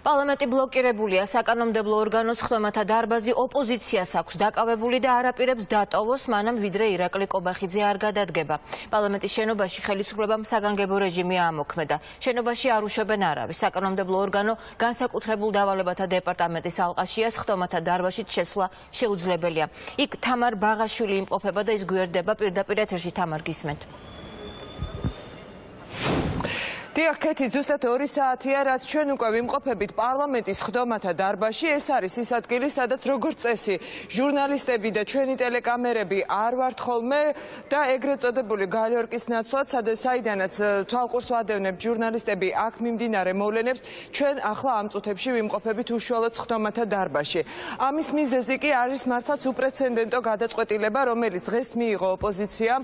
პარლამენტი ბლოკირებულია, საკანონმდებლო ორგანოს ხდომათა დარბაზი ოპოზიციას აქვს დაკავებული და არაპირებს დატოვოს, მანამ ვიდრე ირაკლი კობახიძე არ გადადგება. პარლამენტის შენობაში ხელისუფლებამ საგანგებო რეჟიმი ამოქმედა. შენობაში არ უშვებენ არავის. საკანონმდებლო ორგანო განსაკუთრებულ დავალებათა დეპარტამენტის ალყაშია, ხდომათა დარბაზით შესვლა შეუძლებელია. იქ თამარ ბაღაშვილი იმყოფება და ის გვერდება პირდაპირ ეთერში. თამარ, გისმენთ. დიახ, კეთი, ზუსტად 2 საათია, რაც ჩვენ უკვე ვიმყოფებით პარლამენტის ხდომათა დარბაზში. ეს არის ის ადგილი, სადაც როგორც წესი, ჟურნალისტები და ჩვენი ტელეკამერები არ ვართ ხოლმე და ეგრეთ წოდებული გალიორკის ნაცვლად, საიდანაც თვალყურს ვადევნებთ ჟურნალისტები აქ მიმდინარე მოვლენებს, ჩვენ ახლა ამ წუთებში ვიმყოფებით უშუალოდ ხდომათა დარბაზში. ამის მიზეზი კი არის მართლაც უპრეცედენტო გადაწყვეტილება, რომელიც დღეს მიიღო ოპოზიციამ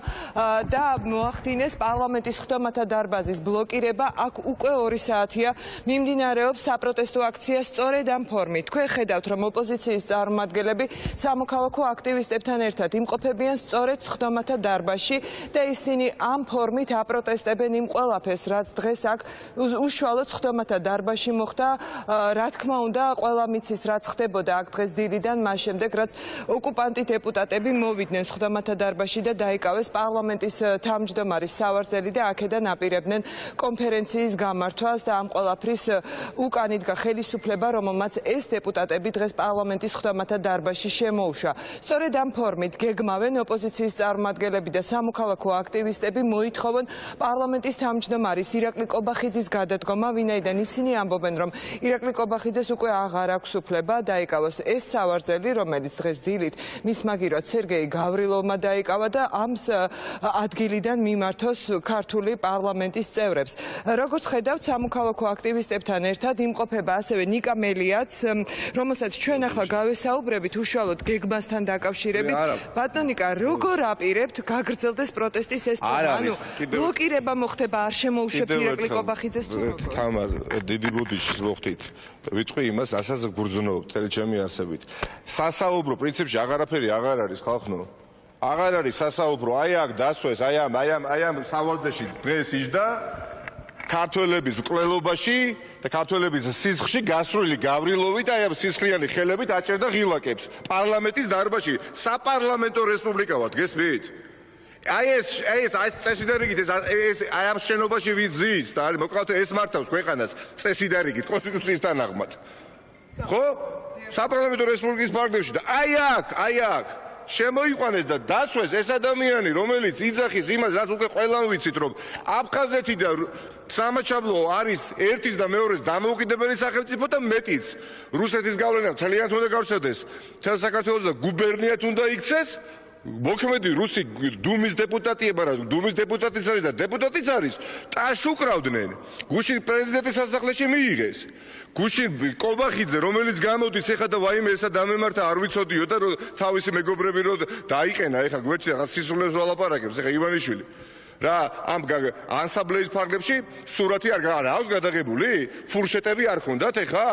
და მოახდინეს პარლამენტის ხდომათა დარბაზის ბლოკირება. აქ უკვე 2 საათია მიმდინარეობს საპროტესტო აქცია სწორედ ამ ფორმით. თქვენ ხედავთ, რომ ოპოზიციის წარმომადგენლები სამოქალაქო აქტივისტებთან ერთად იმყოფებიან სწორედ ხდომათა დარბაზში და ისინი ამ ფორმით აპროტესტებენ იმ ყველაფერს, რაც დღეს აქ უშუალოდ ხდომათა დარბაზში მოხდა. რა თქმა უნდა, ყველა მიცის, რაც ხდებოდა აქ დღეს დილიდან, მას შემდეგ, რაც ოკუპანტი დეპუტატები მოვიდნენ ხდომათა დარბაზში და დაიკავეს პარლამენტის თავმჯდომარის სავარძელი და აქედან აპირებდნენ კონფერენციის გამართვას და ამ ყველაფრის უკან იდგა ხელისუფლება, რომელმაც ეს დეპუტატები დღეს პარლამენტის ხდომათა დარბაზში შემოუშვა. სწორედ ამ ფორმით გეგმავენ ოპოზიციის წარმომადგენლები და სამოქალაქო აქტივისტები მოითხოვონ პარლამენტის თავმჯდომარის ირაკლი კობახიძის გადადგომა, ვინაიდან ისინი ამბობენ, რომ ირაკლი კობახიძეს უკვე აღარ აქვს უფლება დაიკავოს ეს სავარძელი, რომელიც დღეს დილით მის მაგივრად სერგეი გავრილოვმა დაიკავა და ამ ადგილიდან მიმართოს ქართული პარლამენტის წევრებს. როგორც ხედავთ, სამოქალაქო აქტივისტებთან ერთად იმყოფება ასევე ნიკა მელიაც, რომელსაც ჩვენ ახლა გავესაუბრებით უშუალოდ გეგმასთან დაკავშირებით. ბატონო ნიკა, როგორ აპირებთ გაგრძელდეს პროტესტის ეს ფორმა? ანუ ბლოკირება მოხდება, არ შემოუშვებთ ირაკლი კობახიძეს თუ როგორ? თამარ, დიდი ბუდიშის მოხდით. ვიტყვი იმას, ასაც გგრძნობთ თელი ჩემი არსებით. სასაუბრო პრინციპში აღარაფერი აღარ არის, ხალხო. აღარ არის სასაუბრო, აი აქ დასვეს, აი ამ სავარძელში დღეს იჯდა ქართველების მკვლელობაში და ქართველების სისხლში გასრული გავრილოვი და აი ამ სისხლიანი ხელებით აჭერდა ღილაკებს პარლამენტის დარბაზში. საპარლამენტო რესპუბლიკა ვართ, გესმით? აი ეს წესი და რიგით ეს აი ამ შენობაში ვინც ზის და არის მოკლედ ეს მართავს ქვეყანას წესი და რიგით კონსტიტუციის თანახმად. ხო? საპარლამენტო რესპუბლიკის პარლამენტში და აი აქ შემოიყვანეს და დასვეს ეს ადამიანი, რომელიც იძახის იმას, რაც უკვე ყველამ ვიცით, რომ აფხაზეთი და სამაჩაბლო არის ერთის და მეორეს დამოუკიდებელი სახელმწიფო და მეტიც. რუსეთის გავლენა მთლიანად უნდა გავრცელდეს მთელ საქართველოს და გუბერნიად უნდა იქცეს. მოქმედი რუსი დუმის დეპუტატიება რა დუმის დეპუტატიც არის და დეპუტატიც არის ტაშ უკრავდნენ. გუშინ პრეზიდენტის სასახლეში მიიღეს. გუშინ კობახიძე, რომელიც გამოდის ეხლა და ვაიმე ესა დამემართა არ ვიცოდიო და თავისი მეგობრები რო დაიყენა ეხლა გვერდში რაღაც სისულელს ვალაპარაკებს ეხლა ივანიშვილი. რა ამ ანსამბლეის ფარგლებში სურათი არ აქვს გადაღებული? ფურშეტები არ ხონდათ ეხა?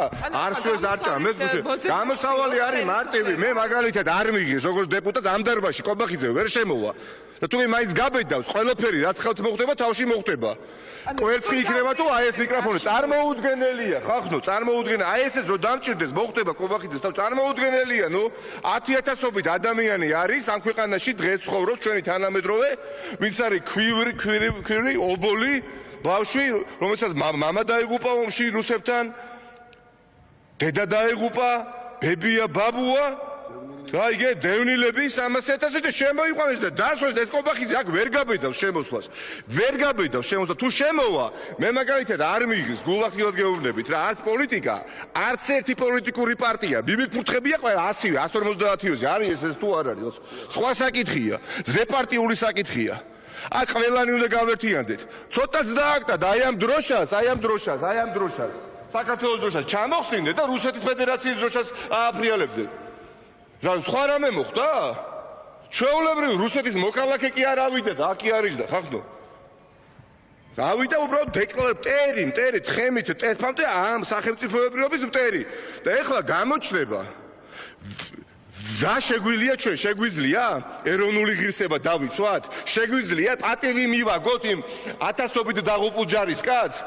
არსვეს არ ჭამეს გუშინ. გამოსავალი არის მარტივი. მე მაგალითად არ მიგეს როგორც დეპუტატს ამ დარბაზში კობახიძე ვერ შემოვა. და თუ მაინც გაბედავს ყველაფერი რაც ხელთ მოხდება თავში მოხდება. კვერცხი იქნება თუ აი ეს მიკროფონი წარმოუდგენელია, ხახნო, წარმოუდგენელი. აი ესეც რომ დამჭირდეს მოხდება კობახიძეს თავ წარმოუდგენელია, ნუ 10,000-ობით ადამიანი არის ამ ქვეყანაში დღეს ცხოვრობს ჩვენი თანამედროვე, ვინც არის ქვრივი, ობოლი, ბავშვი, რომელსაც მამა დაიღუპა ომში რუსებთან, დედა დაიღუპა, ბებია, ბაბუა გაიგე დევნილები 300,000 და შემოიყვანეს და დასვეს ეს კობახიძე აქ ვერ გაბედავს შემოსვლას. ვერ გაბედავს შემოსვლა. თუ შემოვა, მე მაგალითად არ მიგრის გულახდილად გეუბნებით რა, არც პოლიტიკა, არც ერთი პოლიტიკური პარტია. მიმიფურთხებია ყველა 150-ზე არის ეს თუ არ არის. სხვა საკითხია, ზეპარტიული საკითხია. აქ ყველანი უნდა გავერთიანდეთ. ცოტაც დააკტა და აი ამ დროშას საქართველოს დროშას ჩამოხსნიდეთ და რუსეთის ფედერაციის დროშას ააფრიალებდეთ. რა სხვა რამე მოხდა? ჩვეულებრივ რუსეთის მოქალაქე კი არ ავიდა და აქ არის და ხახნო. ავიდა უბრალოდ მტერი, თხემით, ტერფამდე ამ სახელმწიფოებრიობის მტერი. და ეხლა გამოჩნდება რა შეგვიძლია ეროვნული ღირსება დავიცვათ? შეგვიძლია პატივი მივაგოთ იმ 1000-ობით დაღუპულ ჯარისკაცს,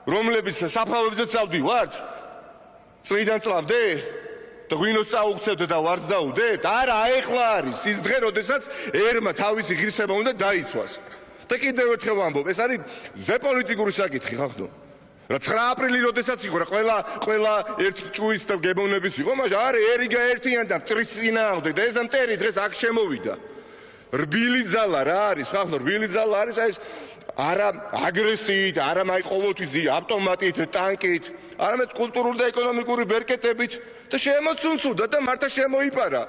რომლებიც საფავებზე წავდივართ? წრიდან წლავდე? და ღვინოს წაუღწევდე და ვარდ დაუდეთ? არა, ეხლა არის ის დღე, როდესაც ერმა თავისი ღირსება უნდა დაიცვას. და კიდევ ერთხელ ვამბობ, ეს არის ზეპოლიტიკური საკითხი, ხახდო. რა 9 აპრილი როდესაც იყო, რა ყველა ერთ ჭუის და გებოვნების იყო, მაგრამ არა ერიგა ერთიან და წრის წინააღმდეგ და ეს მტერი დღეს აქ შემოვიდა. რბილი ძალა რა არის, ხახდო, რბილი ძალა არის აი ეს არა აგრესიით, არა მაი ყოველთვის ავტომატით, ტანკით, არამედ კულტურული და ეკონომიკური ბერკეტებით და შემოცუნცუდა და მართლა შემოიპარა.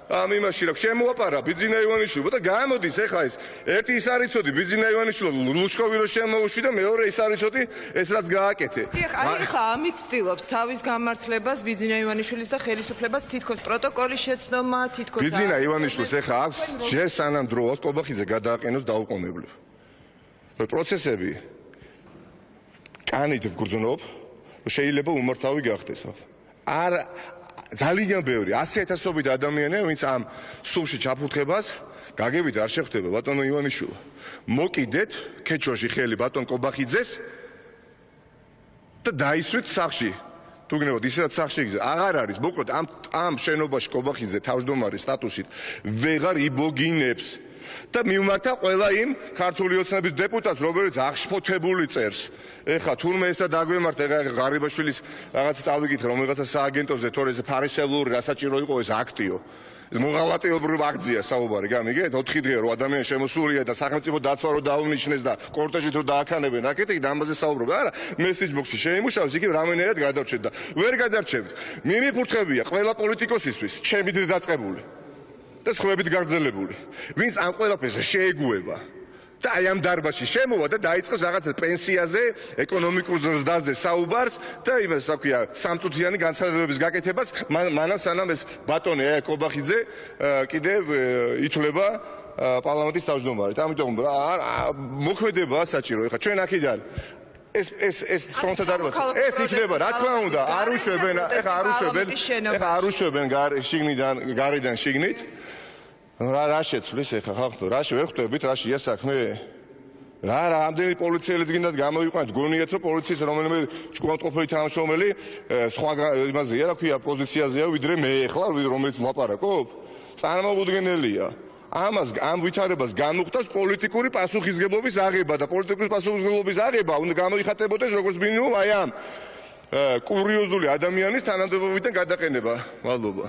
ამ იმაში რა შემოაპარა ბიძინა ივანიშვილი და გამოდის ეხლა ეს ერთი ის არიცოდი ბიძინა ივანიშვილი ლუშკოვი რო შემოუშვი და მეორე ის არიცოდი ეს რაც გააკეთე. აი ხა ამით ცდილობს თავის გამართლებას ბიძინა ივანიშვილის და ხელისუფლებას თითქოს პროტოკოლის შეცდომა, თითქოს ბიძინა ივანიშვილს ეხლა აქვს ჯერ სანამ დროას კობახიძე გადააყენოს დაუყოვნებლივ. პროცესები კანით ვგრძნობ, შეიძლება უმართავი გახდეს. არა ძალიან ბევრი 100,000-ობით ადამიანია, ვინც ამ სულში ჩაფუთხებას გაგებით არ შეხვდება ბატონო ივანიშვილო. მოკიდეთ ქეჩოში ხელი ბატონ კობახიძეს და დაისვით სახში. თუ გნებოთ ისედაც სახში გიზა, აღარ არის, მოკლედ ამ შენობაში კობახიძე თავმჯდომარის სტატუსით ვეღარ იბოგინებს. და მიმართა ყველა იმ ქართული ოცნების დეპუტატს, რომელიც აღშფოთებული წერს. ეხლა თურმე ესა დაგვემართა, ეხლა ღარიბაშვილის რაღაცა წავიკითხე, რომ რაღაცა სააგენტოზე თორე ეს ფარისევლური რასაჭირო იყო ეს აქტიო. ეს მოღალატეობრივ აქცია საუბარი, გამიგეთ? 4 დღეა რომ ადამიანი შემოსულია და სახელმწიფო დაცვა რო დაუნიშნეს და კორტეჟით რო დააქანებენ, აკეთე და ამაზე საუბრობ. არა, მესეჯ ბოქსში შეიმუშავეს, იქ რამენერად გადარჩეთ და ვერ გადარჩებთ. მიმიფურთხებია ყველა პოლიტიკოსისთვის, ჩემით დაწყებული. და სხვაებით გაგრძელებული. ვინც ამ ყველაფერს შეეგუება და აი ამ დარბაზში შემოვა და დაიწყებს რაღაცა პენსიაზე, ეკონომიკურ ზრდაზე საუბარს და იმას საქვია სამწუთიანი განცხადებების გაკეთებას, მანამ სანამ ეს ბატონი კობახიძე კიდევ ითვლება პარლამენტის თავმჯდომარედ. ამიტომ მოქმედებაა საჭირო. ეხლა ჩვენ აქედან ეს სპონსორ დარბაზი ეს იქნება, რა თქმა უნდა, არ უშვებენ, ეხლა არ უშვებენ შიგნიდან, გარედან შიგნით. რა შეცვლის ეხლა ხალხო, რა შევხვდებით, რა შეია საქმე? რა ამდენი პოლიციელიც გინდათ გამოიყვანოთ, გონიათ რომ პოლიციის რომელიმე ჭკუატყოფელი თანამშრომელი სხვა იმაზეა, რა ქვია, პოზიციაზეა ვიდრე მე ეხლა, რომელიც მლაპარაკობ? წარმოუდგენელია. ამ ვითარებას განუხტავს პოლიტიკური პასუხისგებლობის აღება და პოლიტიკური პასუხისგებლობის აღება უნდა გამოიხატებოდეს როგორც მინიმუმ აი ამ კურიოზული ადამიანის თანამდებობიდან გადაყენება. მადლობა.